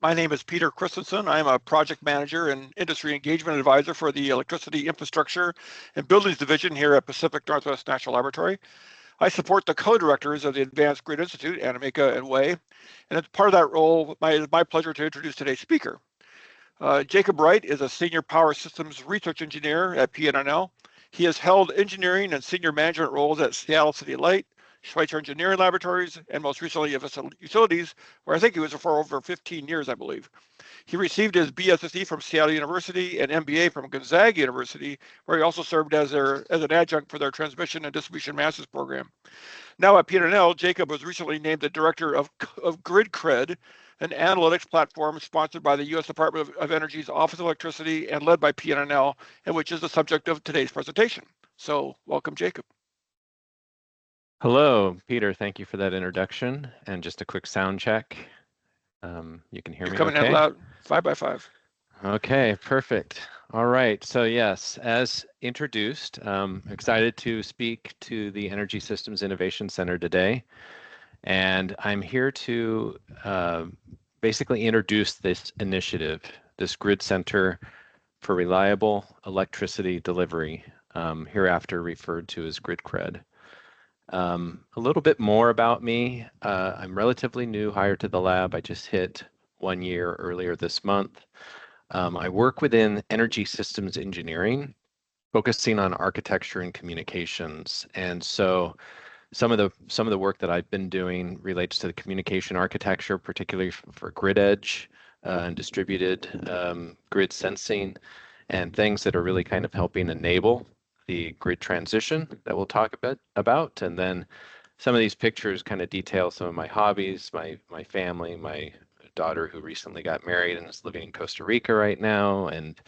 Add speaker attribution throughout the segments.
Speaker 1: My name is Peter Christensen. I'm a project manager and industry engagement advisor for the Electricity Infrastructure and Buildings Division here at Pacific Northwest National Laboratory. I support the co-directors of the Advanced Grid Institute, Anamika and Wei, and as part of that role, it's my pleasure to introduce today's speaker. Jacob Reidt is a senior power systems research engineer at PNNL. He has held engineering and senior management roles at Seattle City Light, Schweitzer Engineering Laboratories, and most recently at Utilities, where I think he was for over 15 years, I believe. He received his BSSE from Seattle University and MBA from Gonzaga University, where he also served as an adjunct for their transmission and distribution master's program. Now at PNNL, Jacob was recently named the director of GridCRED, an analytics platform sponsored by the U.S. Department of Energy's Office of Electricity and led by PNNL, and which is the subject of today's presentation. So welcome, Jacob.
Speaker 2: Hello, Peter. Thank you for that introduction. And just a quick sound check. You can hear me okay?
Speaker 1: You're coming in loud, 5 by 5.
Speaker 2: Okay, perfect. All right. So yes, as introduced, excited to speak to the Energy Systems Innovation Center today. And I'm here to basically introduce this initiative, this Grid Center for Reliable Electricity Delivery, hereafter referred to as GridCRED. A little bit more about me. I'm relatively new, hired to the lab. I just hit 1 year earlier this month. I work within energy systems engineering, focusing on architecture and communications. And so some of the work that I've been doing relates to the communication architecture, particularly for grid edge and distributed grid sensing, and things that are really kind of helping enable the grid transition that we'll talk a bit about. And then some of these pictures kind of detail some of my hobbies, my family, my daughter who recently got married and is living in Costa Rica right now, and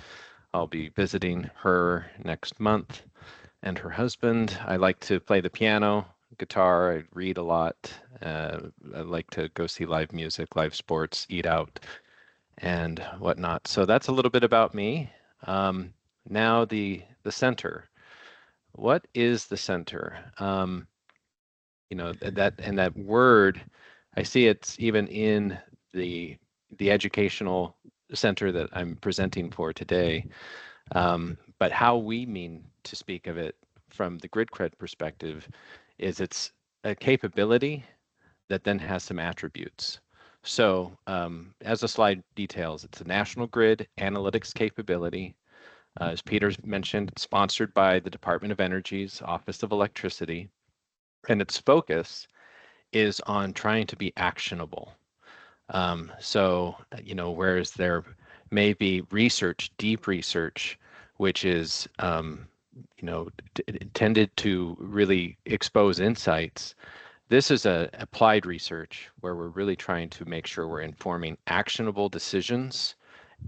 Speaker 2: I'll be visiting her next month, and her husband. I like to play the piano, guitar, I read a lot. I like to go see live music, live sports, eat out, and whatnot. So that's a little bit about me. Now the center. What is the center? You know, that word, I see it's even in the educational center that I'm presenting for today. But how we mean to speak of it from the GridCRED perspective is it's a capability that then has some attributes. So as the slide details, it's a national grid analytics capability. As Peter mentioned, it's sponsored by the Department of Energy's Office of Electricity, and its focus is on trying to be actionable. So, you know, whereas there may be research, deep research, which is, you know, tended to really expose insights, this is a applied research where we're really trying to make sure we're informing actionable decisions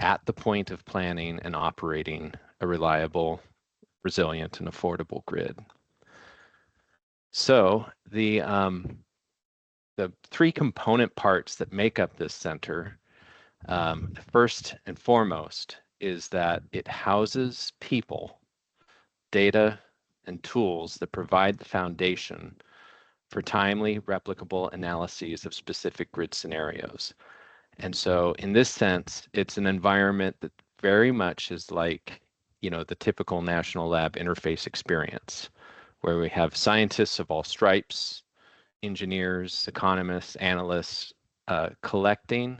Speaker 2: at the point of planning and operating a reliable, resilient, and affordable grid. So the 3 component parts that make up this center, first and foremost, is that it houses people, data, and tools that provide the foundation for timely, replicable analyses of specific grid scenarios. And so in this sense, it's an environment that very much is like, you know, the typical national lab interface experience, where we have scientists of all stripes, engineers, economists, analysts, collecting,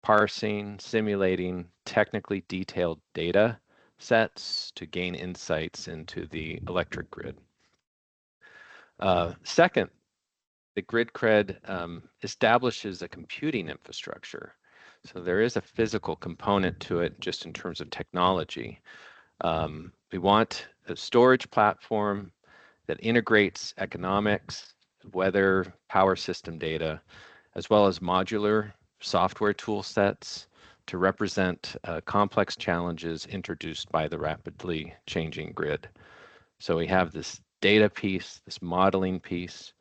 Speaker 2: parsing, simulating technically detailed data sets to gain insights into the electric grid. Second, the GridCRED establishes a computing infrastructure. So there is a physical component to it just in terms of technology. We want a storage platform that integrates economics, weather, power system data, as well as modular software tool sets to represent complex challenges introduced by the rapidly changing grid. So we have this data piece, this modeling piece,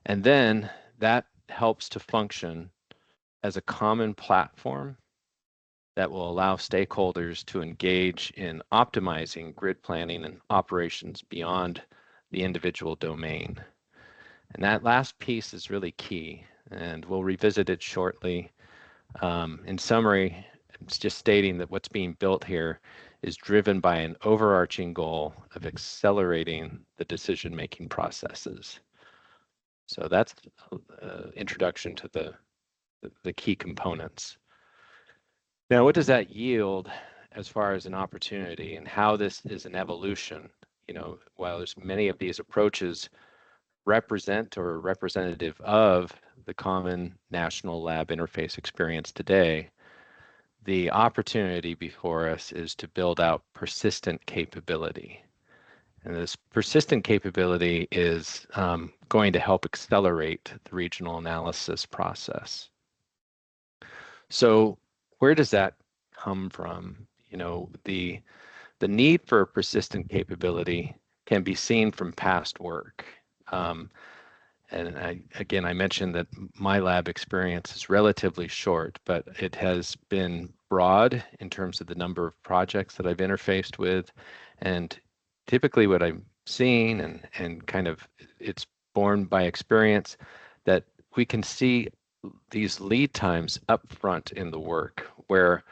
Speaker 2: and then that helps to function as a common platform that will allow stakeholders to engage in optimizing grid planning and operations beyond the individual domain. And that last piece is really key, and we'll revisit it shortly. In summary, it's just stating that what's being built here is driven by an overarching goal of accelerating the decision-making processes. So that's introduction to the key components. Now, what does that yield as far as an opportunity and how this is an evolution? You know, while there's many of these approaches represent or are representative of the common national lab interface experience today, the opportunity before us is to build out persistent capability. And this persistent capability is going to help accelerate the regional analysis process. So where does that come from? You know, the need for persistent capability can be seen from past work. And I mentioned that my lab experience is relatively short, but it has been broad in terms of the number of projects that I've interfaced with. And typically what I'm seeing and kind of it's born by experience that we can see these lead times up front in the work where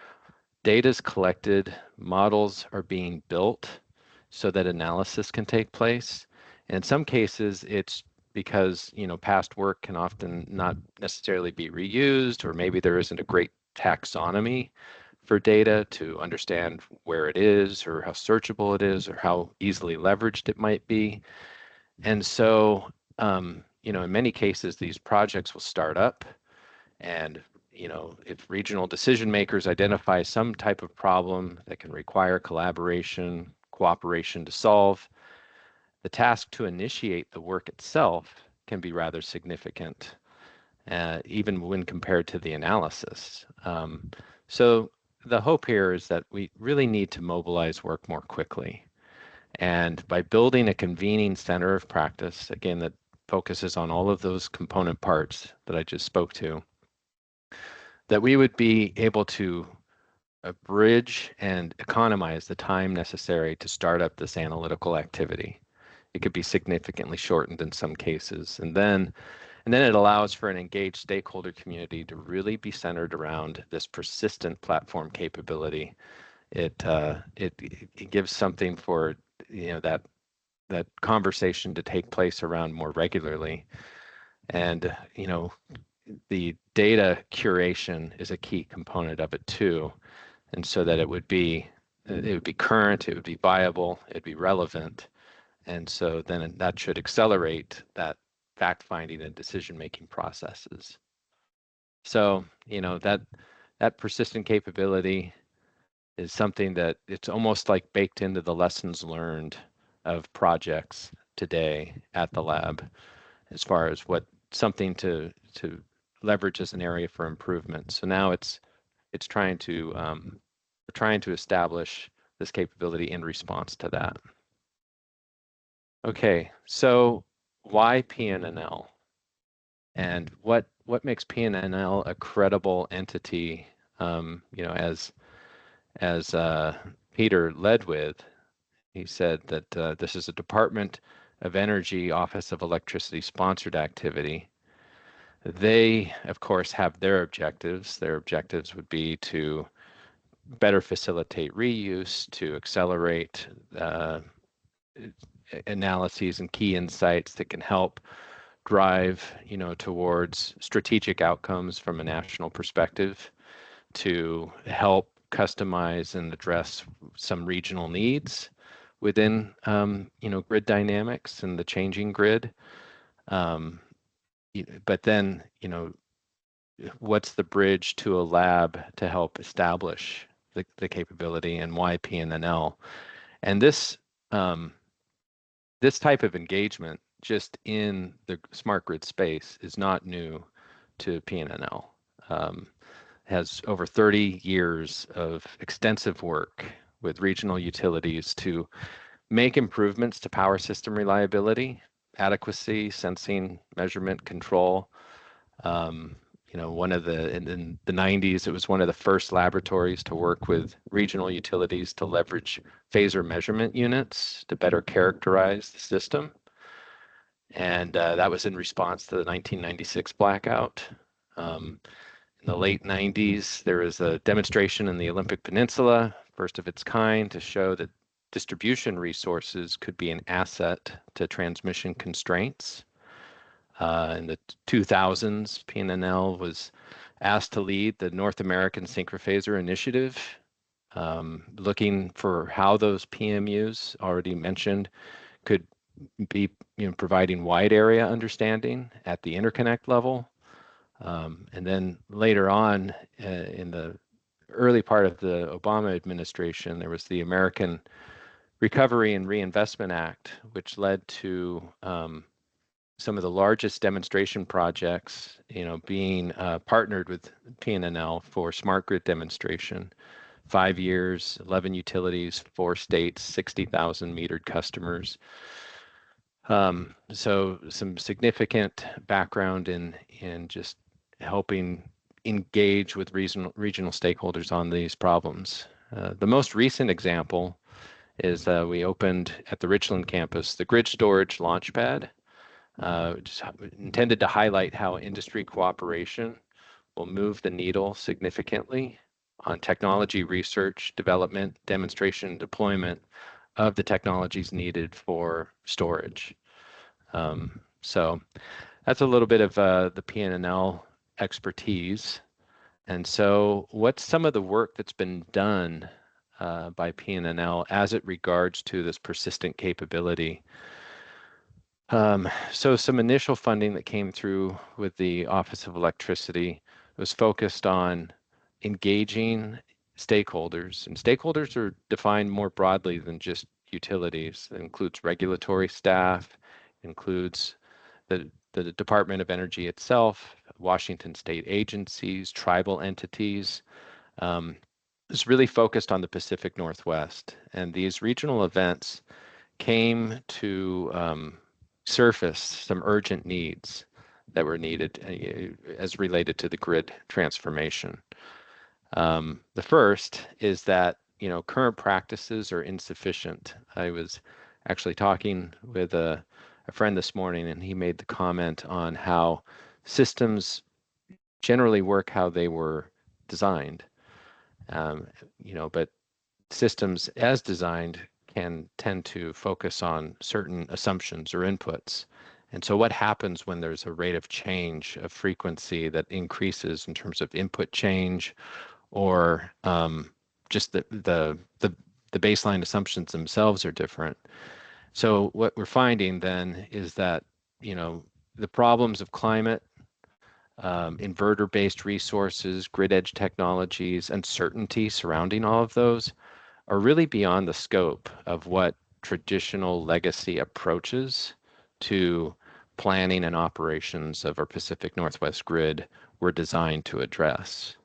Speaker 2: data is collected, models are being built so that analysis can take place. And in some cases, it's because past work can often not necessarily be reused, or maybe there isn't a great taxonomy for data to understand where it is or how searchable it is or how easily leveraged it might be. And so, in many cases, these projects will start up and if regional decision makers identify some type of problem that can require collaboration, cooperation to solve, the task to initiate the work itself can be rather significant, even when compared to the analysis. So the hope here is that we really need to mobilize work more quickly. And by building a convening center of practice, again, that focuses on all of those component parts that I just spoke to, that we would be able to bridge and economize the time necessary to start up this analytical activity. It could be significantly shortened in some cases. And then it allows for an engaged stakeholder community to really be centered around this persistent platform capability. It gives something for that conversation to take place around more regularly. And the data curation is a key component of it too. And so that it would be current, it would be viable, it'd be relevant. And so then that should accelerate that fact-finding and decision-making processes. So, that persistent capability is something that it's almost like baked into the lessons learned of projects today at the lab, as far as what something to leverage as an area for improvement. So now it's trying to establish this capability in response to that. Okay, so why PNNL? And what makes PNNL a credible entity? As Peter led with, he said that this is a Department of Energy Office of Electricity sponsored activity. They, of course, have their objectives. Their objectives would be to better facilitate reuse, to accelerate analyses and key insights that can help drive, towards strategic outcomes from a national perspective, to help customize and address some regional needs within, grid dynamics and the changing grid. But then, what's the bridge to a lab to help establish the capability, and why PNNL? And this type of engagement just in the smart grid space is not new to PNNL. Has over 30 years of extensive work with regional utilities to make improvements to power system reliability, adequacy, sensing, measurement, control. In the 90s, it was one of the first laboratories to work with regional utilities to leverage phaser measurement units to better characterize the system. And that was in response to the 1996 blackout. In the late 90s, there was a demonstration in the Olympic Peninsula, first of its kind, to show that distribution resources could be an asset to transmission constraints. In the 2000s, PNNL was asked to lead the North American Synchrophaser Initiative, looking for how those PMUs already mentioned could be providing wide area understanding at the interconnect level. And then later on, in the early part of the Obama administration, there was the American Recovery and Reinvestment Act, which led to some of the largest demonstration projects, being partnered with PNNL for smart grid demonstration. 5 years, 11 utilities, 4 states, 60,000 metered customers. So some significant background in just helping engage with regional stakeholders on these problems. The most recent example is we opened at the Richland campus the Grid Storage Launchpad, just intended to highlight how industry cooperation will move the needle significantly on technology research, development, demonstration, and deployment of the technologies needed for storage. So that's a little bit of the PNNL expertise. And so what's some of the work that's been done by PNNL as it regards to this persistent capability? So some initial funding that came through with the Office of Electricity was focused on engaging stakeholders, and stakeholders are defined more broadly than just utilities. It includes regulatory staff, includes the Department of Energy itself, Washington state agencies, tribal entities. It's really focused on the Pacific Northwest, and these regional events came to surface some urgent needs that were needed as related to the grid transformation. The first is that current practices are insufficient. I was actually talking with a friend this morning, and he made the comment on how systems generally work how they were designed, but systems as designed can tend to focus on certain assumptions or inputs. And so what happens when there's a rate of change of frequency that increases in terms of input change, or just the baseline assumptions themselves are different? So what we're finding then is that the problems of climate, inverter-based resources, grid edge technologies, uncertainty surrounding all of those are really beyond the scope of what traditional legacy approaches to planning and operations of our Pacific Northwest grid were designed to address.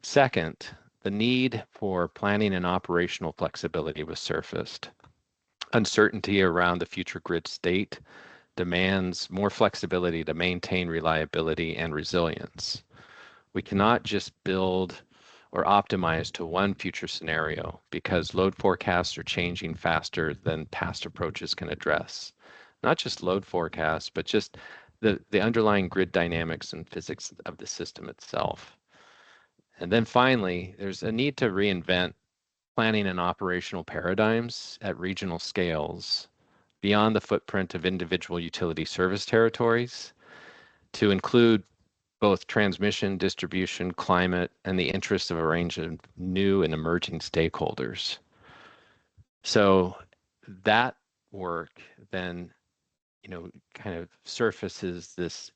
Speaker 2: Second, the need for planning and operational flexibility was surfaced. Uncertainty around the future grid state demands more flexibility to maintain reliability and resilience. We cannot just build or optimize to one future scenario because load forecasts are changing faster than past approaches can address. Not just load forecasts, but just the underlying grid dynamics and physics of the system itself. And then finally, there's a need to reinvent planning and operational paradigms at regional scales beyond the footprint of individual utility service territories to include both transmission, distribution, climate, and the interests of a range of new and emerging stakeholders. So that work then, kind of surfaces this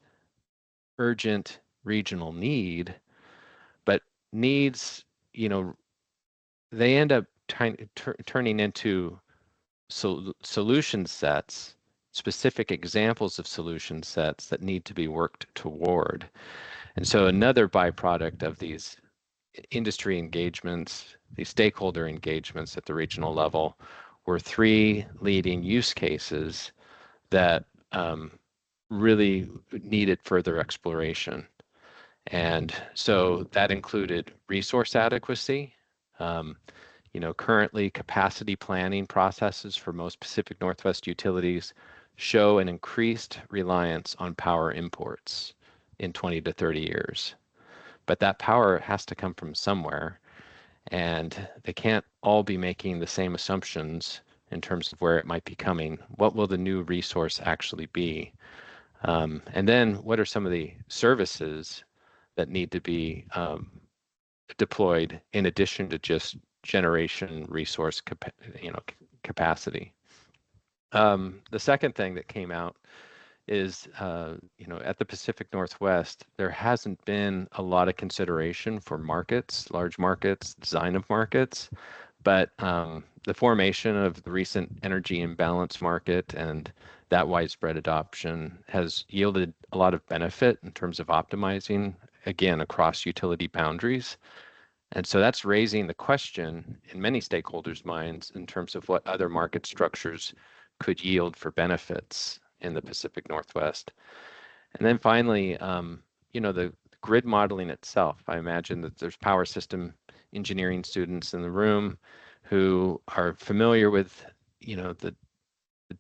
Speaker 2: urgent regional need, but needs, they end up turning into solution sets, specific examples of solution sets that need to be worked toward. And so another byproduct of these industry engagements, these stakeholder engagements at the regional level, were 3 leading use cases that really needed further exploration. And so that included resource adequacy. Currently capacity planning processes for most Pacific Northwest utilities show an increased reliance on power imports. in 20 to 30 years. But that power has to come from somewhere, and they can't all be making the same assumptions in terms of where it might be coming. What will the new resource actually be? And then what are some of the services that need to be deployed in addition to just generation resource capacity? The second thing that came out is, at the Pacific Northwest, there hasn't been a lot of consideration for markets, large markets, design of markets, but the formation of the recent energy imbalance market and that widespread adoption has yielded a lot of benefit in terms of optimizing, again, across utility boundaries. And so that's raising the question in many stakeholders' minds in terms of what other market structures could yield for benefits in the Pacific Northwest. And then finally, the grid modeling itself. I imagine that there's power system engineering students in the room who are familiar with, the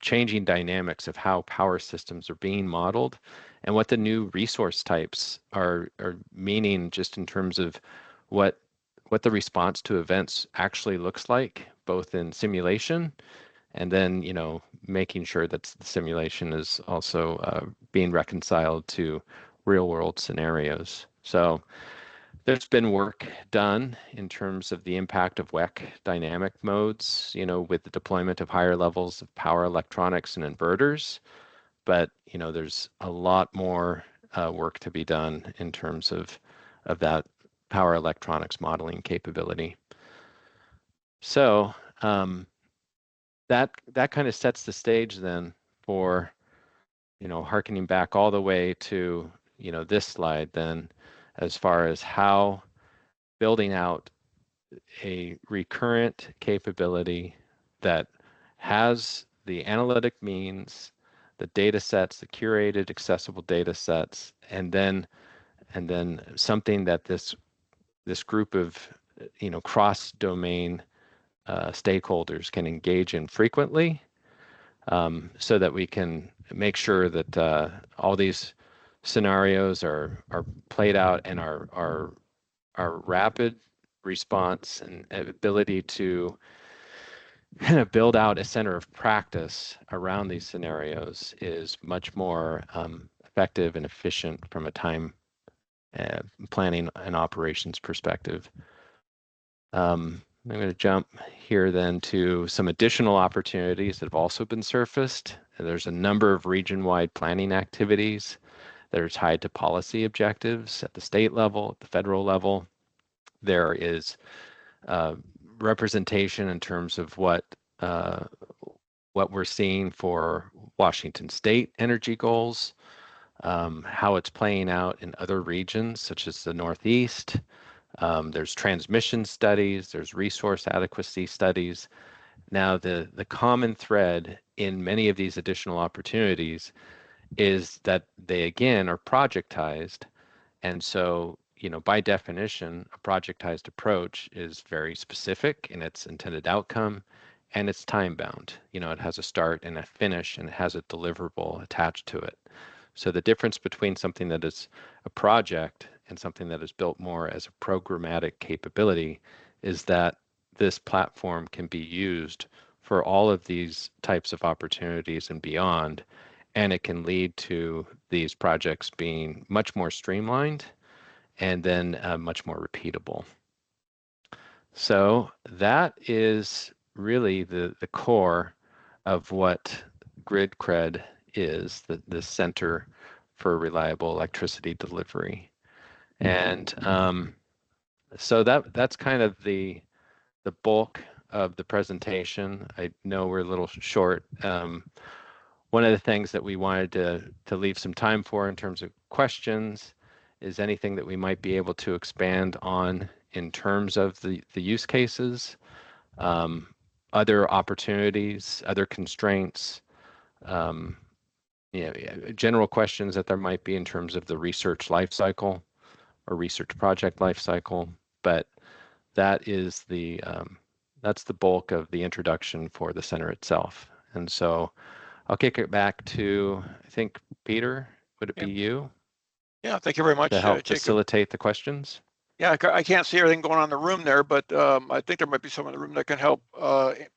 Speaker 2: changing dynamics of how power systems are being modeled and what the new resource types are meaning just in terms of what the response to events actually looks like, both in simulation and then, making sure that the simulation is also being reconciled to real world scenarios. So there's been work done in terms of the impact of WEC dynamic modes, with the deployment of higher levels of power electronics and inverters. But, there's a lot more work to be done in terms of that power electronics modeling capability. So that kind of sets the stage then for, hearkening back all the way to, this slide then, as far as how building out a recurrent capability that has the analytic means, the data sets, the curated accessible data sets, and then something that this group of cross-domain stakeholders can engage in frequently, so that we can make sure that all these scenarios are played out and our rapid response and ability to kind of build out a center of practice around these scenarios is much more effective and efficient from a time planning and operations perspective. I'm going to jump here then to some additional opportunities that have also been surfaced. There's a number of region-wide planning activities that are tied to policy objectives at the state level, at the federal level. There is representation in terms of what we're seeing for Washington State energy goals, how it's playing out in other regions such as the Northeast. There's transmission studies, there's resource adequacy studies. Now, the common thread in many of these additional opportunities is that they, again, are projectized. And so, by definition, a projectized approach is very specific in its intended outcome, and it's time bound. It has a start and a finish, and it has a deliverable attached to it. So the difference between something that is a project and something that is built more as a programmatic capability is that this platform can be used for all of these types of opportunities and beyond, and it can lead to these projects being much more streamlined and then much more repeatable. So that is really the core of what GridCRED is, the Center for Reliable Electricity Delivery. And so that's kind of the bulk of the presentation. I know we're a little short. One of the things that we wanted to leave some time for in terms of questions is anything that we might be able to expand on in terms of the use cases, other opportunities, other constraints, general questions that there might be in terms of the research lifecycle or research project lifecycle. But that is that's the bulk of the introduction for the center itself. And so I'll kick it back to, I think, Peter. Would it be you?
Speaker 1: Yeah, thank you very much,
Speaker 2: to help
Speaker 1: Jacob.
Speaker 2: facilitate the questions?
Speaker 1: Yeah, I can't see everything going on in the room there, but I think there might be someone in the room that can help.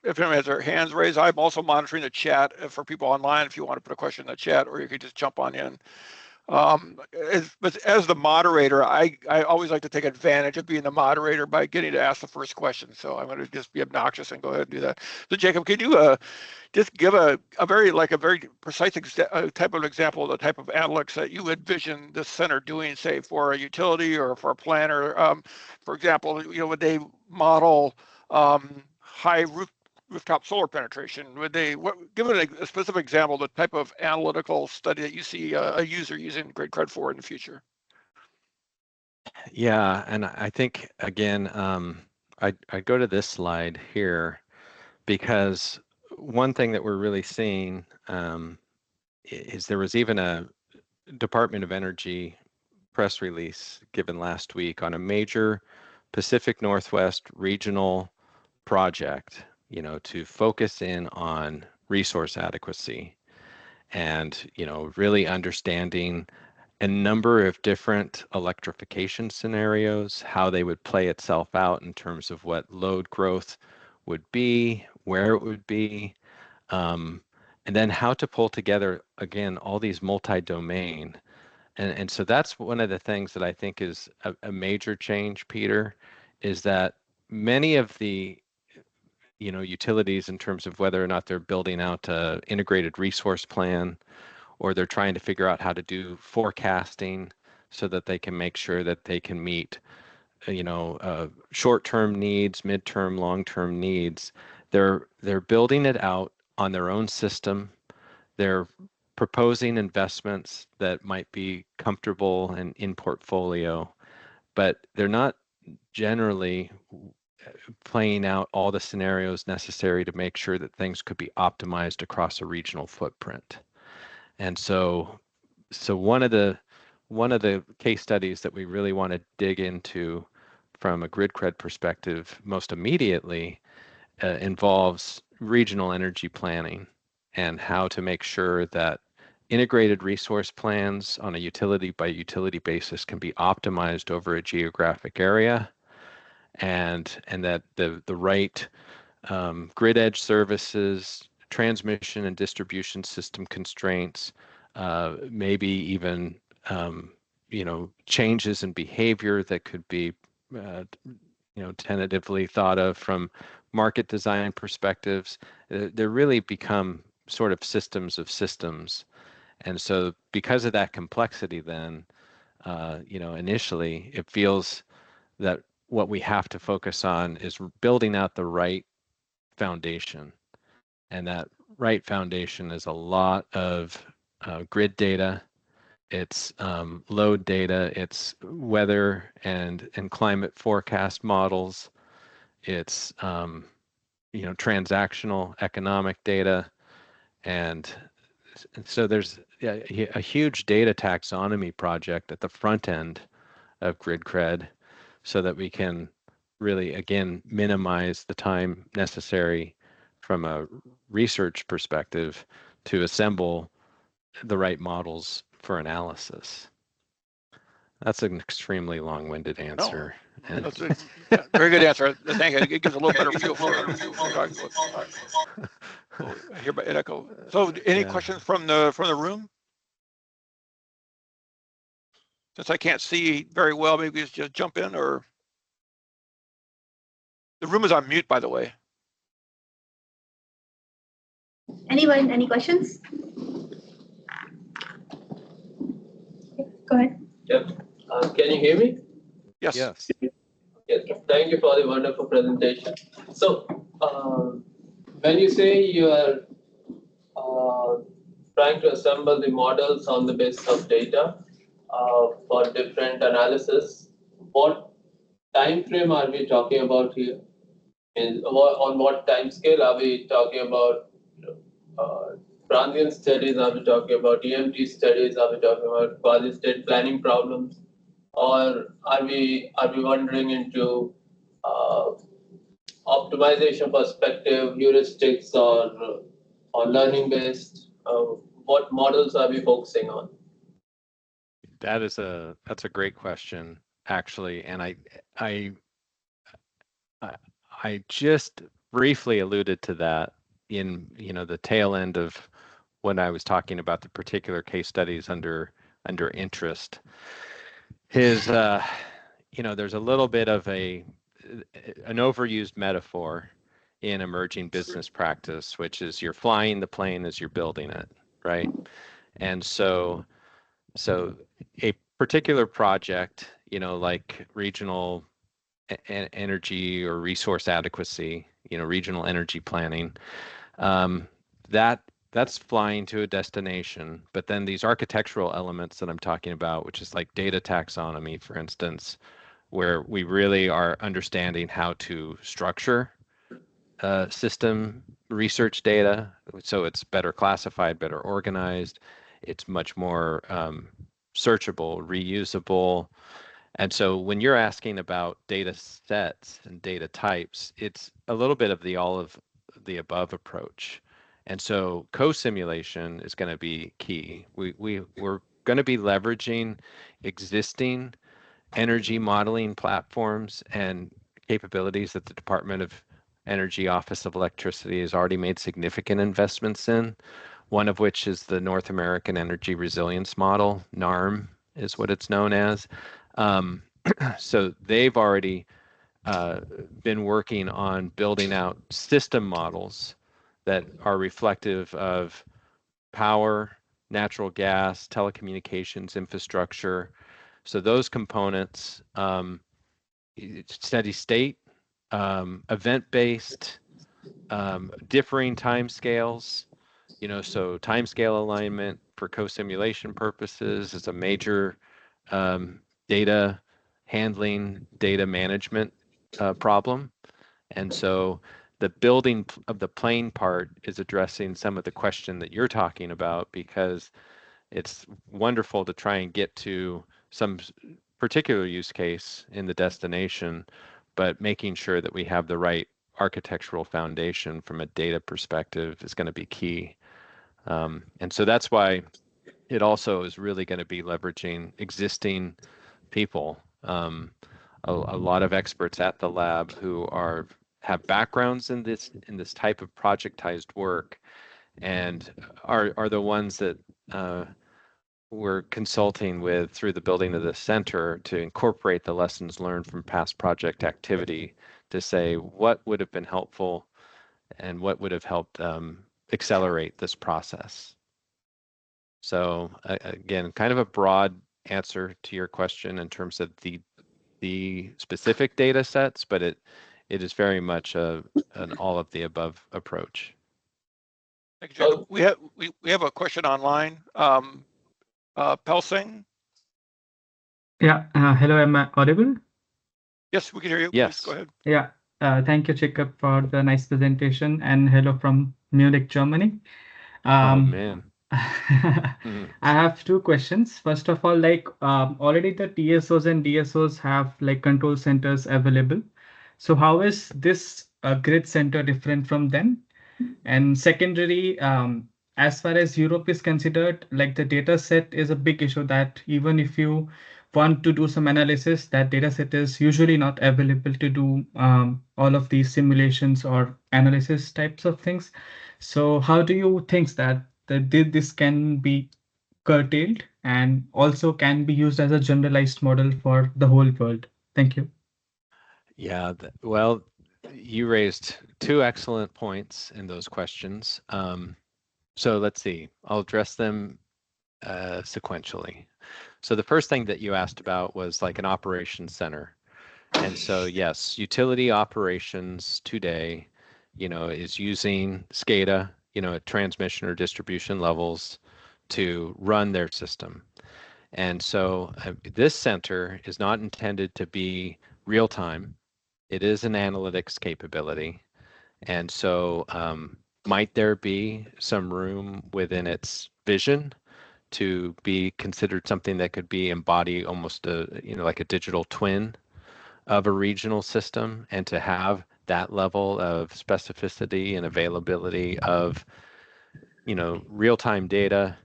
Speaker 1: If anyone has their hands raised, I'm also monitoring the chat for people online. If you want to put a question in the chat, or you could just jump on in. But as the moderator, I always like to take advantage of being the moderator by getting to ask the first question. So I'm going to just be obnoxious and go ahead and do that. So Jacob, can you just give a very precise type of example of the type of analytics that you envision this center doing, say for a utility or for a planner? For example, would they model high rooftop solar penetration? Would they give it a specific example of the type of analytical study that you see a user using GridCRED for in the future?
Speaker 2: Yeah, and I think again, I go to this slide here because one thing that we're really seeing is there was even a Department of Energy press release given last week on a major Pacific Northwest regional project, to focus in on resource adequacy and, really understanding a number of different electrification scenarios, how they would play itself out in terms of what load growth would be, where it would be, and then how to pull together, again, all these multi-domain. And so that's one of the things that I think is a major change, Peter, is that many of the utilities, in terms of whether or not they're building out an integrated resource plan, or they're trying to figure out how to do forecasting so that they can make sure that they can meet short-term needs, mid-term, long-term needs. They're building it out on their own system. They're proposing investments that might be comfortable and in portfolio, but they're not generally playing out all the scenarios necessary to make sure that things could be optimized across a regional footprint. And so one of the case studies that we really want to dig into from a GridCRED perspective most immediately involves regional energy planning and how to make sure that integrated resource plans on a utility by utility basis can be optimized over a geographic area, and that the right grid edge services, transmission and distribution system constraints, maybe even changes in behavior that could be tentatively thought of from market design perspectives. They really become sort of systems of systems. And so because of that complexity, then initially it feels that what we have to focus on is building out the right foundation. And that right foundation is a lot of grid data, it's load data, it's weather and climate forecast models, it's transactional economic data, and so there's a huge data taxonomy project at the front end of GridCRED, so that we can really, again, minimize the time necessary from a research perspective to assemble the right models for analysis. That's an extremely long-winded answer.
Speaker 1: No, that's a very good answer. Thank you. It gives a little better feel for it. Oh, I hear an echo. So, any questions from the room? Since I can't see very well, maybe it's just jump in, or the room is on mute, by the way.
Speaker 3: Anyone, any questions? Go ahead.
Speaker 4: Yep. Can you hear me?
Speaker 1: Yes.
Speaker 2: Yes.
Speaker 4: Yes. Thank you for the wonderful presentation. So, when you say you are trying to assemble the models on the basis of data for different analysis, what time frame are we talking about here? And on what time scale are we talking about? Transient studies, are we talking about EMT studies, are we talking about quasi-state planning problems, or are we wandering into optimization perspective, heuristics, or learning based? What models are we focusing on?
Speaker 2: that's a great question, actually, and I just briefly alluded to that in the tail end of when I was talking about the particular case studies under interest. There's a little bit of an overused metaphor in emerging business practice, which is you're flying the plane as you're building it, right? And so a particular project, like regional energy or resource adequacy, regional energy planning, that's flying to a destination. But then these architectural elements that I'm talking about, which is like data taxonomy, for instance, where we really are understanding how to structure system research data, so it's better classified, better organized, it's much more searchable, reusable. And so when you're asking about data sets and data types, it's a little bit of the all of the above approach. And so co-simulation is going to be key. We're going to be leveraging existing energy modeling platforms and capabilities that the Department of Energy Office of Electricity has already made significant investments in, one of which is the North American Energy Resilience Model, NARM is what it's known as. So they've already been working on building out system models that are reflective of power, natural gas, telecommunications infrastructure. So those components, steady state, event-based, differing timescales, so timescale alignment for co-simulation purposes is a major data handling, data management problem. And so the building of the plane part is addressing some of the question that you're talking about, because it's wonderful to try and get to some particular use case in the destination, but making sure that we have the right architectural foundation from a data perspective is going to be key. And so that's why it also is really going to be leveraging existing people, a lot of experts at the lab who have backgrounds in this type of projectized work, and are the ones that we're consulting with through the building of the center to incorporate the lessons learned from past project activity to say what would have been helpful and what would have helped accelerate this process. So again, kind of a broad answer to your question in terms of the specific data sets, but it is very much an all of the above approach.
Speaker 1: Thank you, Jacob. We have a question online. Pelsing?
Speaker 5: Yeah. Hello, am I audible?
Speaker 1: Yes, we can hear you.
Speaker 2: Yes.
Speaker 1: Please go ahead.
Speaker 5: Yeah. Thank you, Jacob, for the nice presentation, and hello from Munich, Germany.
Speaker 2: Oh man.
Speaker 5: I have two questions. First of all, already the TSOs and DSOs have like control centers available. So how is this grid center different from them? And secondary, as far as Europe is considered, like the data set is a big issue that even if you want to do some analysis, that data set is usually not available to do all of these simulations or analysis types of things. So how do you think that this can be curtailed and also can be used as a generalized model for the whole world? Thank you.
Speaker 2: Yeah, well, you raised two excellent points in those questions. So let's see, I'll address them sequentially. So the first thing that you asked about was like an operations center. And so yes, utility operations today, is using SCADA, at transmission or distribution levels to run their system. And so this center is not intended to be real time. It is an analytics capability. And so might there be some room within its vision to be considered something that could be embody almost like a digital twin of a regional system, and to have that level of specificity and availability of real-time data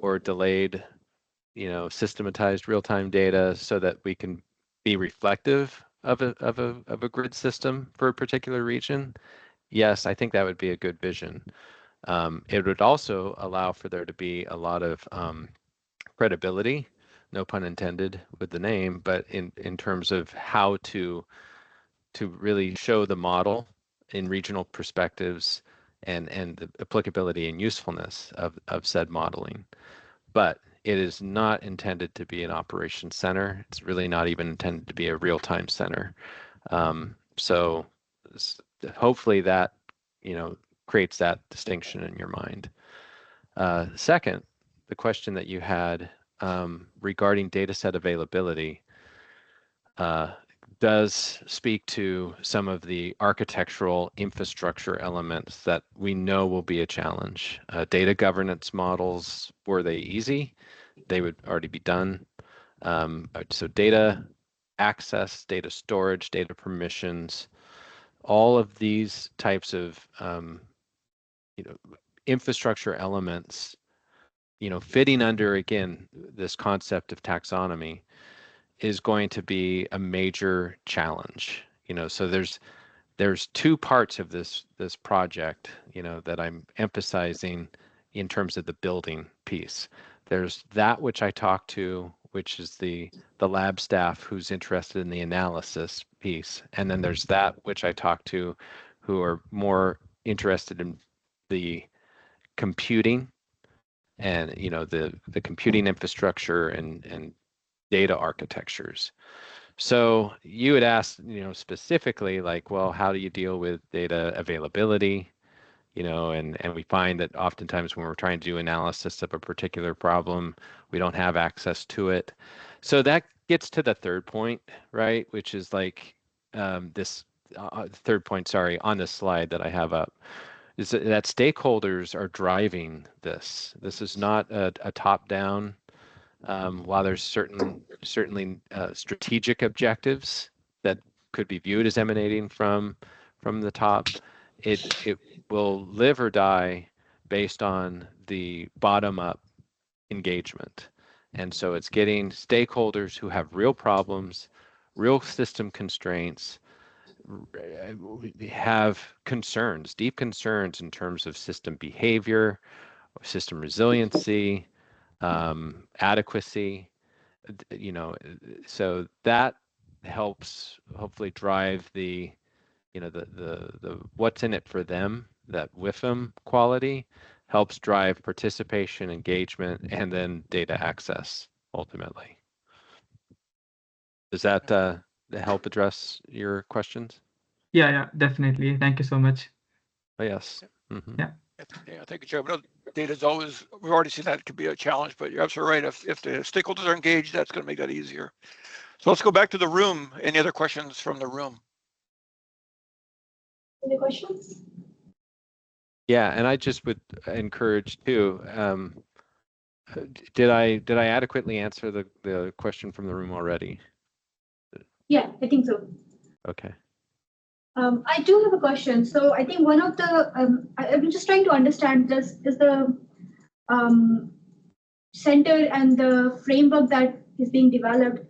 Speaker 2: or delayed systematized real-time data so that we can be reflective of a grid system for a particular region, yes, I think that would be a good vision. It would also allow for there to be a lot of credibility, no pun intended with the name, but in terms of how to really show the model in regional perspectives and the applicability and usefulness of said modeling. But it is not intended to be an operations center. It's really not even intended to be a real-time center. So hopefully that, creates that distinction in your mind. Second, the question that you had regarding data set availability does speak to some of the architectural infrastructure elements that we know will be a challenge. Data governance models, were they easy? They would already be done. So data access, data storage, data permissions, all of these types of infrastructure elements, fitting under, again, this concept of taxonomy is going to be a major challenge. So there's two parts of this project, that I'm emphasizing in terms of the building piece. There's that which I talked to, which is the lab staff who's interested in the analysis piece, and then there's that which I talked to who are more interested in the computing and the computing infrastructure and data architectures. So you had asked, specifically like, well, how do you deal with data availability? And we find that oftentimes when we're trying to do analysis of a particular problem, we don't have access to it. So that gets to the third point, right? Which is like this third point, sorry, on this slide that I have up, is that stakeholders are driving this. This is not a top-down. While there's certainly strategic objectives that could be viewed as emanating from the top, it will live or die based on the bottom-up engagement. And so it's getting stakeholders who have real problems, real system constraints, have concerns, deep concerns in terms of system behavior, system resiliency, adequacy, so that helps hopefully drive the what's in it for them, that WIFM quality helps drive participation, engagement, and then data access ultimately. Does that help address your questions?
Speaker 5: Yeah, definitely. Thank you so much.
Speaker 2: Oh, yes. Mm-hmm.
Speaker 5: Yeah.
Speaker 1: Yeah, thank you, Joe. Data is always, we've already seen that could be a challenge, but you're absolutely right. If the stakeholders are engaged, that's going to make that easier. So let's go back to the room. Any other questions from the room?
Speaker 3: Any questions?
Speaker 2: Yeah, and I just would encourage too. Did I adequately answer the question from the room already?
Speaker 3: Yeah, I think so.
Speaker 2: Okay.
Speaker 3: I do have a question. So I think one of the, I'm just trying to understand this, is the center and the framework that is being developed,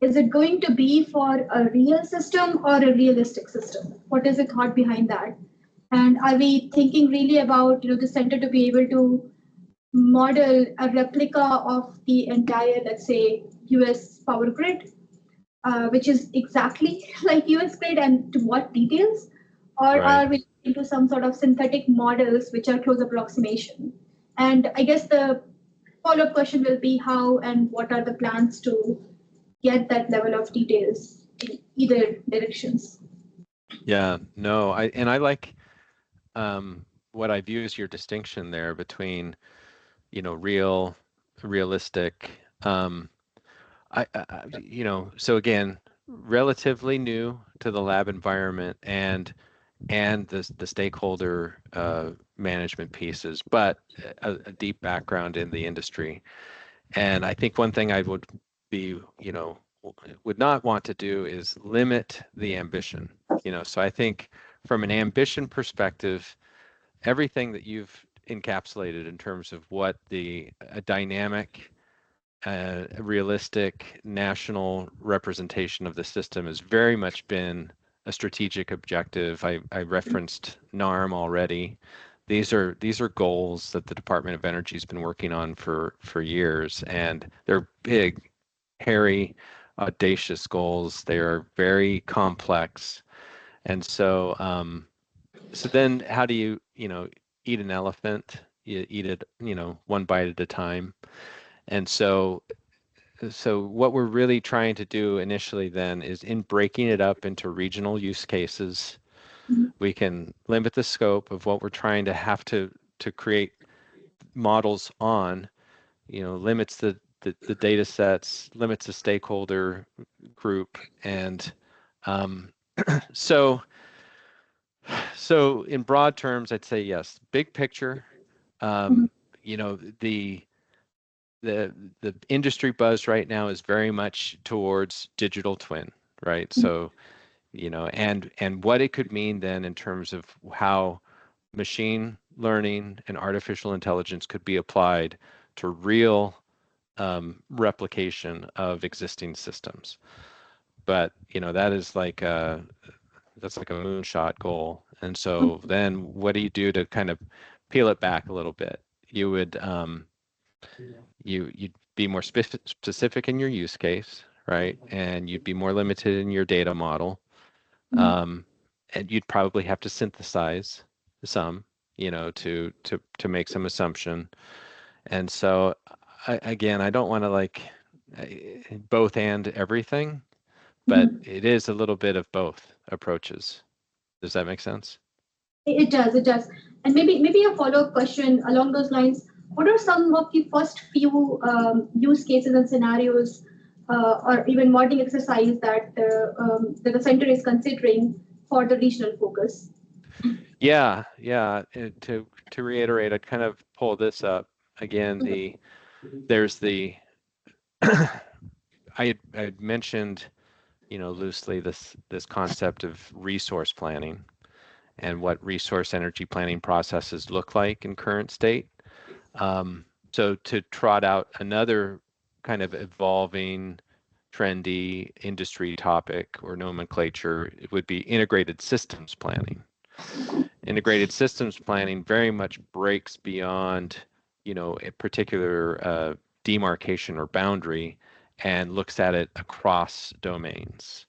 Speaker 3: is it going to be for a real system or a realistic system? What is the thought behind that? And are we thinking really about the center to be able to model a replica of the entire, let's say, US power grid? Which is exactly like US grid, and to what details? Or
Speaker 2: Right.
Speaker 3: are we into some sort of synthetic models which are close approximation? And I guess the follow-up question will be how and what are the plans to get that level of details in either directions?
Speaker 2: Yeah, no, I like what I view as your distinction there between, realistic. So again, relatively new to the lab environment and the stakeholder management pieces, but a deep background in the industry. And I think one thing I would be, would not want to do is limit the ambition. So I think from an ambition perspective, everything that you've encapsulated in terms of what a dynamic a realistic national representation of the system has very much been a strategic objective. I referenced NARM already. These are goals that the Department of Energy has been working on for years, and they're big, hairy, audacious goals. They are very complex, and so so then how do you eat an elephant? You eat it one bite at a time. And so what we're really trying to do initially then is in breaking it up into regional use cases, we can limit the scope of what we're trying to have to create models on, limits the data sets, limits the stakeholder group. And so in broad terms, I'd say yes, big picture, the industry buzz right now is very much towards digital twin, right? So, and what it could mean then in terms of how machine learning and artificial intelligence could be applied to real replication of existing systems. But, that is like that's like a moonshot goal. And so then what do you do to kind of peel it back a little bit? You would you'd be more specific in your use case, right? And you'd be more limited in your data model. And you'd probably have to synthesize some, to make some assumption. And so again, I don't want to like both and everything, but it is a little bit of both approaches. Does that make sense?
Speaker 3: It does. And maybe a follow-up question along those lines. What are some of the first few use cases and scenarios or even modeling exercise that the center is considering for the regional focus?
Speaker 2: Yeah. To reiterate, I'd kind of pull this up again. There's the I had mentioned, loosely this concept of resource planning and what resource energy planning processes look like in current state. So to trot out another kind of evolving, trendy industry topic or nomenclature, it would be integrated systems planning. Integrated systems planning very much breaks beyond, a particular demarcation or boundary and looks at it across domains.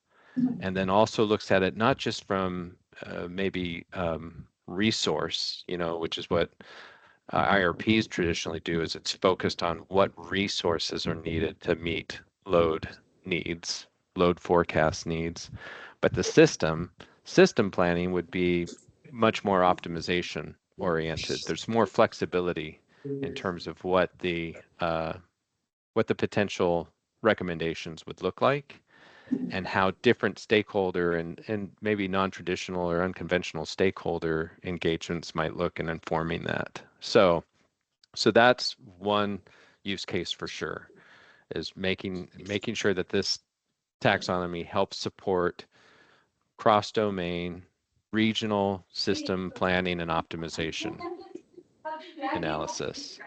Speaker 2: And then also looks at it not just from maybe resource, which is what IRPs traditionally do, is it's focused on what resources are needed to meet load needs, load forecast needs. But the system planning would be much more optimization oriented. There's more flexibility in terms of what the potential recommendations would look like and how different stakeholder and maybe non-traditional or unconventional stakeholder engagements might look in informing that. So that's one use case for sure, is making sure that this taxonomy helps support cross-domain, regional system planning and optimization analysis.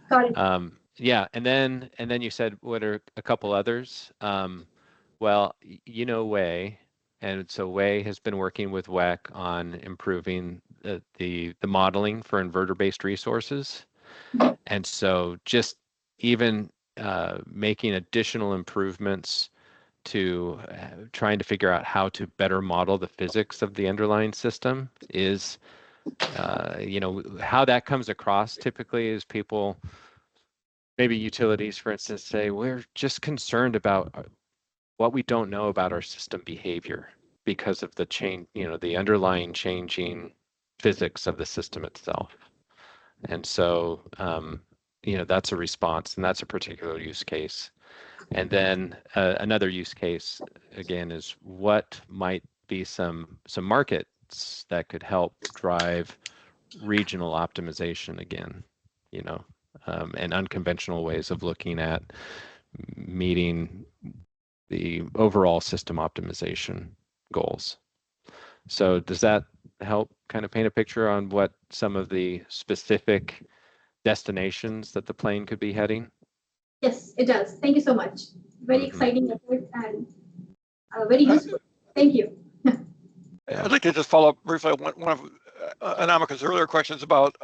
Speaker 3: Got it.
Speaker 2: Yeah, and then you said what are a couple others? Well, WEI, and so WEI has been working with WEC on improving the modeling for inverter-based resources, and so just even making additional improvements to trying to figure out how to better model the physics of the underlying system is, how that comes across typically is people, maybe utilities, for instance, say, we're just concerned about what we don't know about our system behavior because of the change, the underlying changing physics of the system itself. And so, that's a response, and that's a particular use case. And then another use case, again, is what might be some markets that could help drive regional optimization again, and unconventional ways of looking at meeting the overall system optimization goals. So does that help kind of paint a picture on what some of the specific destinations that the plane could be heading?
Speaker 3: Yes, it does. Thank you so much. Very exciting effort and very useful. Thank you.
Speaker 1: I'd like to just follow up briefly on one of Anamika's earlier questions about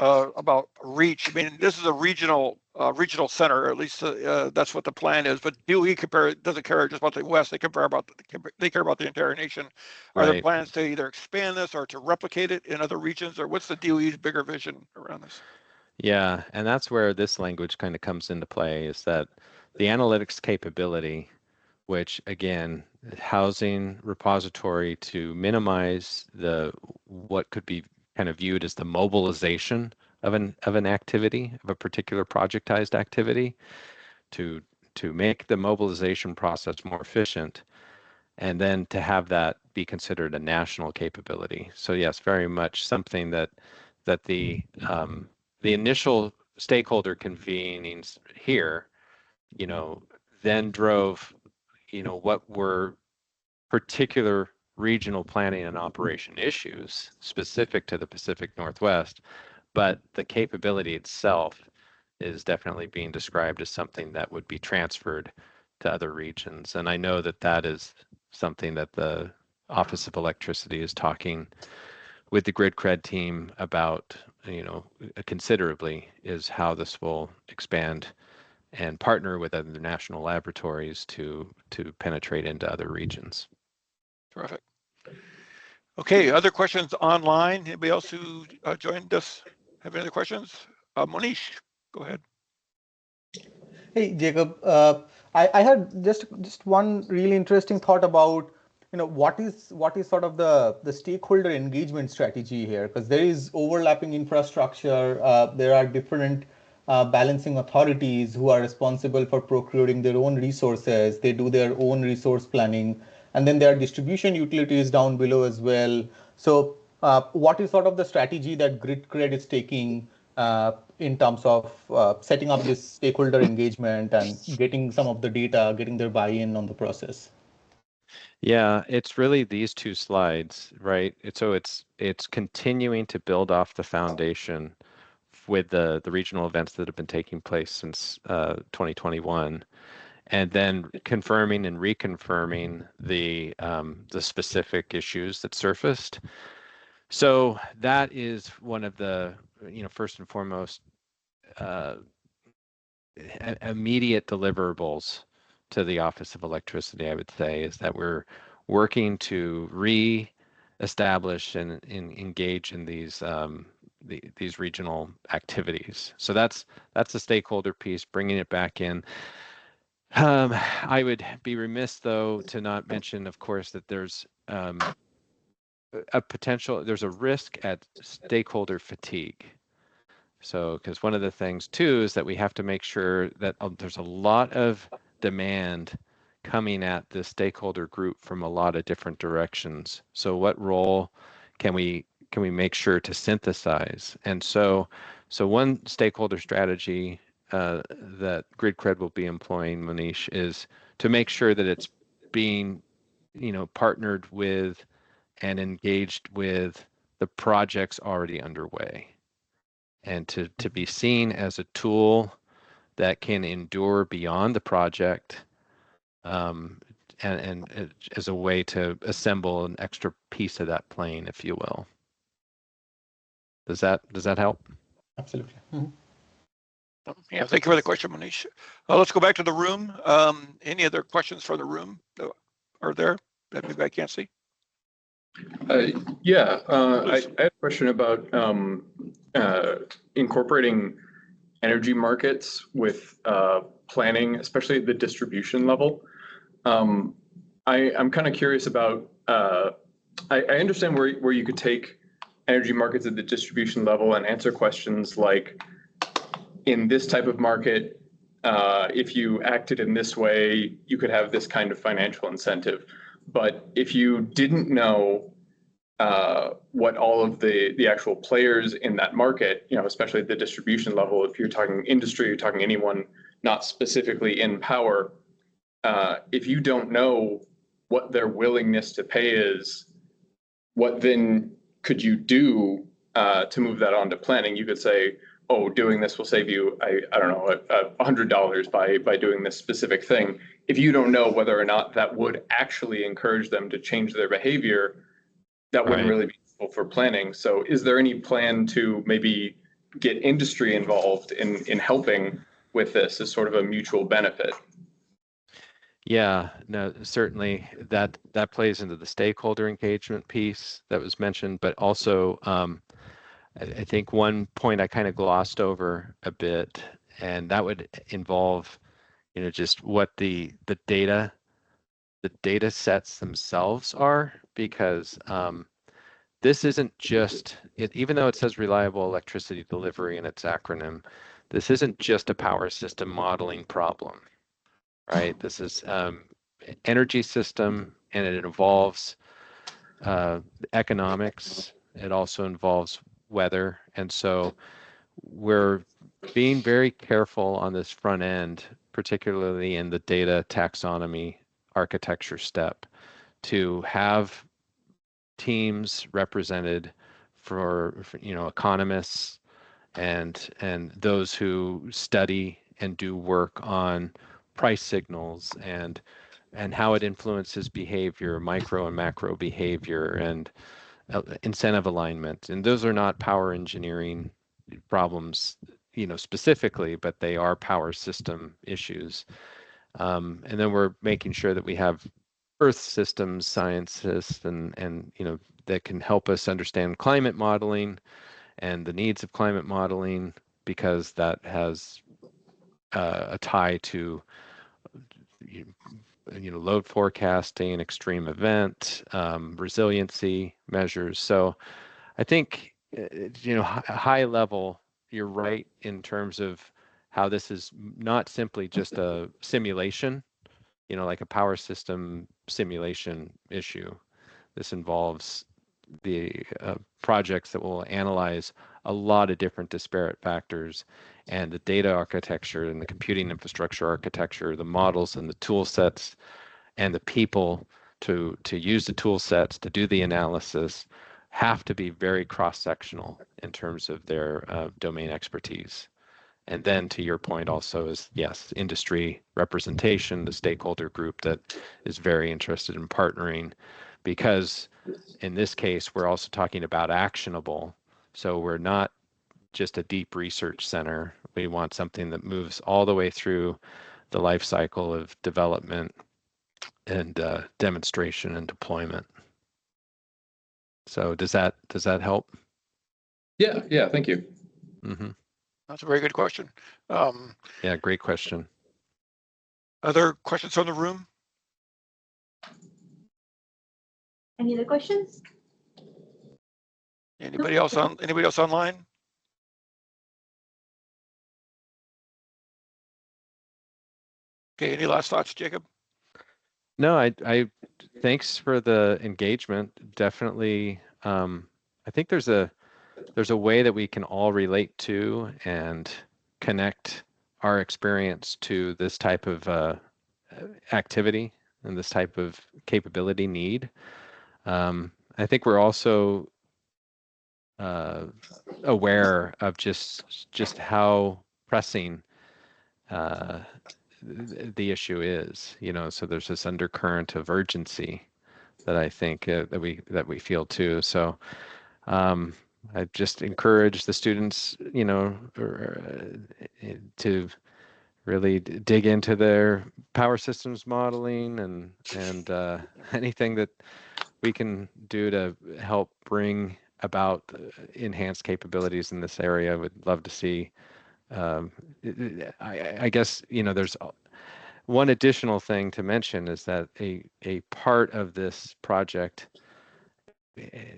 Speaker 1: reach. I mean, this is a regional center, or at least that's what the plan is. But DOE doesn't care just about the West; they care about the entire nation. Are there plans to either expand this or to replicate it in other regions, or what's the DOE's bigger vision around this?
Speaker 2: Yeah, and that's where this language kind of comes into play, is that the analytics capability, which again, housing repository to minimize what could be kind of viewed as the mobilization of an activity, of a particular projectized activity, to make the mobilization process more efficient, and then to have that be considered a national capability. So yes, very much something that the initial stakeholder convenings here, then drove, what were particular regional planning and operation issues specific to the Pacific Northwest, but the capability itself is definitely being described as something that would be transferred to other regions. And I know that is something that the Office of Electricity is talking with the GridCRED team about, considerably, is how this will expand and partner with other national laboratories to penetrate into other regions.
Speaker 1: Terrific. Okay, other questions online? Anybody else who joined us have any other questions? Monish, go ahead.
Speaker 6: Hey, Jacob. I had just one really interesting thought about, what is sort of the stakeholder engagement strategy here? Because there is overlapping infrastructure. There are different balancing authorities who are responsible for procuring their own resources. They do their own resource planning. And then there are distribution utilities down below as well. So what is sort of the strategy that GridCRED is taking in terms of setting up this stakeholder engagement and getting some of the data, getting their buy-in on the process?
Speaker 2: Yeah, it's really these two slides, right? So it's continuing to build off the foundation with the regional events that have been taking place since 2021, and then confirming and reconfirming the specific issues that surfaced. So that is one of the, first and foremost, immediate deliverables to the Office of Electricity, I would say, is that we're working to re-establish and engage in these regional activities. So that's the stakeholder piece, bringing it back in. I would be remiss, though, to not mention, of course, that there's there's a risk at stakeholder fatigue. So, because one of the things too is that we have to make sure that there's a lot of demand coming at this stakeholder group from a lot of different directions. So what role can we make sure to synthesize? And so one stakeholder strategy that GridCRED will be employing, Manish, is to make sure that it's being, partnered with and engaged with the projects already underway, and to be seen as a tool that can endure beyond the project, and as a way to assemble an extra piece of that plane, if you will. Does that help?
Speaker 6: Absolutely.
Speaker 1: Yeah, thank you for the question, Manish. Let's go back to the room. Any other questions for the room that are there that maybe I can't see?
Speaker 7: I had a question about incorporating energy markets with planning, especially at the distribution level. I'm kind of curious about, I understand where you could take energy markets at the distribution level and answer questions like, in this type of market, if you acted in this way, you could have this kind of financial incentive. But if you didn't know what all of the actual players in that market, especially at the distribution level, if you're talking industry, you're talking anyone not specifically in power, if you don't know what their willingness to pay is, what then could you do to move that on to planning? You could say, oh, doing this will save you, I don't know, $100 by doing this specific thing. If you don't know whether or not that would actually encourage them to change their behavior, that wouldn't really be useful for planning. So is there any plan to maybe get industry involved in helping with this as sort of a mutual benefit?
Speaker 2: Yeah, no, certainly that plays into the stakeholder engagement piece that was mentioned, but also I think one point I kind of glossed over a bit, and that would involve, just what the data sets themselves are, because this isn't just, even though it says reliable electricity delivery in its acronym, this isn't just a power system modeling problem. Right, this is energy system, and it involves economics. It also involves weather, and so we're being very careful on this front end, particularly in the data taxonomy architecture step, to have teams represented for economists and those who study and do work on price signals and how it influences behavior, micro and macro behavior, and incentive alignment. And those are not power engineering problems, specifically, but they are power system issues. And then we're making sure that we have earth systems scientists and that can help us understand climate modeling and the needs of climate modeling, because that has a tie to load forecasting, extreme event, resiliency measures. So I think high level, you're right in terms of how this is not simply just a simulation, like a power system simulation issue. This involves the projects that will analyze a lot of different disparate factors, and the data architecture and the computing infrastructure architecture, the models and the tool sets, and the people to use the tool sets to do the analysis have to be very cross-sectional in terms of their domain expertise. And then to your point also is, yes, industry representation, the stakeholder group that is very interested in partnering, because in this case, we're also talking about actionable. So we're not just a deep research center. We want something that moves all the way through the life cycle of development and demonstration and deployment. So does that help?
Speaker 7: Yeah, thank you.
Speaker 2: Mm-hmm.
Speaker 1: That's a very good question.
Speaker 2: Yeah, great question.
Speaker 1: Other questions from the room?
Speaker 3: Any other questions?
Speaker 1: Anybody else online? Okay, any last thoughts, Jacob?
Speaker 2: No, I thanks for the engagement. Definitely, I think there's a way that we can all relate to and connect our experience to this type of activity and this type of capability need. I think we're also aware of just how pressing the issue is, so there's this undercurrent of urgency that I think that we feel too. So I just encourage the students, to really dig into their power systems modeling and anything that we can do to help bring about enhanced capabilities in this area. Would love to see. I guess there's one additional thing to mention is that a part of this project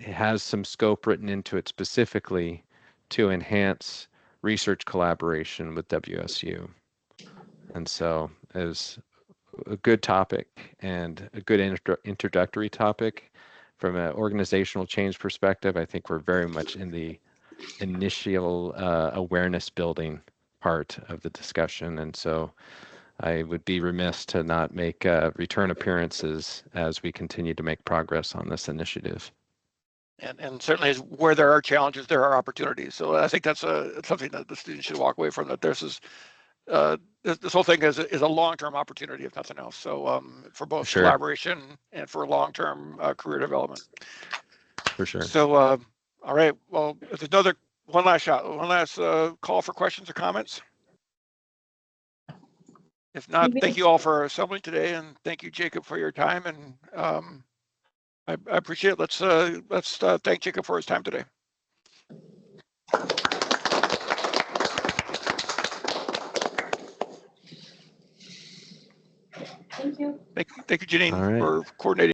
Speaker 2: has some scope written into it specifically to enhance research collaboration with WSU. And so as a good topic and a good introductory topic from an organizational change perspective, I think we're very much in the initial awareness building part of the discussion. And so I would be remiss to not make return appearances as we continue to make progress on this initiative.
Speaker 1: And certainly is where there are challenges, there are opportunities. So I think that's something that the students should walk away from, that this whole thing is a long-term opportunity, if nothing else. So for both collaboration and for long-term career development.
Speaker 2: For sure.
Speaker 1: So all right, well, if there's another one last call for questions or comments. If not, thank you all for assembling today, and thank you, Jacob, for your time. And I appreciate it. Let's thank Jacob for his time today.
Speaker 3: Thank you.
Speaker 1: Thank you, Janine, for coordinating.